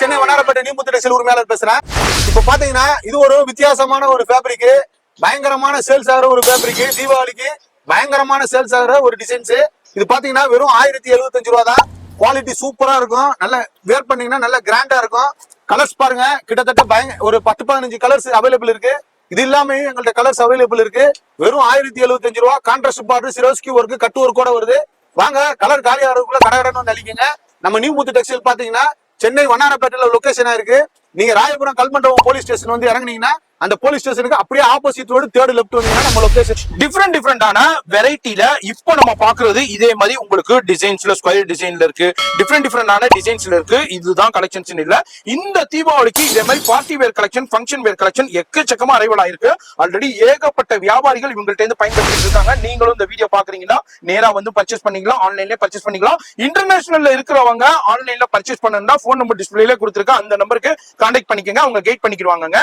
Chennai Vannarapettai new முத்து textile உரிமையாளர் பேசுறேன். இப்ப பாத்தீங்கன்னா இது ஒரு வித்தியாசமான ஒரு ஃபேப்ரிக், பயங்கரமான சேல்ஸ் ஆகிற ஒரு ஃபேப்ரிக், தீபாவளிக்கு பயங்கரமான சேல்ஸ் ஆகிற ஒரு டிசைன்ஸ். இது பாத்தீங்கன்னா வெறும் 1075 ரூபா தான். குவாலிட்டி சூப்பரா இருக்கும். நல்ல வேர் பண்ணீங்கன்னா நல்ல கிராண்டா இருக்கும். கலர்ஸ் பாருங்க, கிட்டத்தட்ட ஒரு 10-15 கலர்ஸ் அவைலபிள் இருக்கு. இது இல்லாம எங்கள்ட்ட கலர்ஸ் அவைலபிள் இருக்கு. வெறும் 1075 ரூபா. கான்ட்ராஸ்ட் பார்டர், சிரோஸ்கி ஒர்க், கட்டு ஒர்க் கூட வருது. வாங்க, கலர் காலி ஆகிறதுக்குள்ள கடகடன்னு வந்து அழிக்குங்க. நம்ம நியூ முத்து டெக்ஸ்டைல் பாத்தீங்கன்னா சென்னை வண்ணாரப்பேட்டையில லொகேஷனா இருக்கு. நீங்க ராயபுரம் கல்மண்டபம் போலீஸ் ஸ்டேஷன் வந்து இறங்குனீங்கன்னா அந்த போலீஸ் ஸ்டேஷனுக்கு அப்படியே ஆப்போசிட் ரோடு 3rd லெஃப்ட் வந்தீங்கன்னா நம்ம லொகேஷன். டிஃப்ரெண்டான வெரைட்டில இப்போ நம்ம பாக்குறது இதே மாதிரி உங்களுக்கு டிசைன்ஸ்ல ஸ்கொயர் டிசைன்ல இருக்கு, டிஃப்ரெண்டான டிசைன்ஸ்ல இருக்கு. இதுதான் கலெக்ஷன்ஸ் இல்ல. இந்த தீபாவளிக்கு இதே மாதிரி பார்ட்டி வேர் கலெக்ஷன், ஃபங்க்ஷன் வேர் கலெக்ஷன் எக்கச்சக்கமா அரைவல் ஆயிருக்கு. ஆல்ரெடி ஏகப்பட்ட வியாபாரிகள் இவங்கள்ட்ட இருந்து பயன்படுத்திட்டு இருக்காங்க. நீங்களும் இந்த வீடியோ பாக்குறீங்கன்னா நேரா வந்து பர்ச்சேஸ் பண்ணிக்கலாம், ஆன்லைன்ல பர்ச்சேஸ் பண்ணிக்கலாம். இன்டர்நேஷனல்ல இருக்கிறவங்க ஆன்லைன்ல பர்ச்சேஸ் பண்ணா போன் நம்பர் டிஸ்பிளேல கொடுத்திருக்க அந்த நம்பருக்கு கான்டாக்ட் பண்ணிக்கங்க, அவங்க கைட் பண்ணிக்குவாங்க.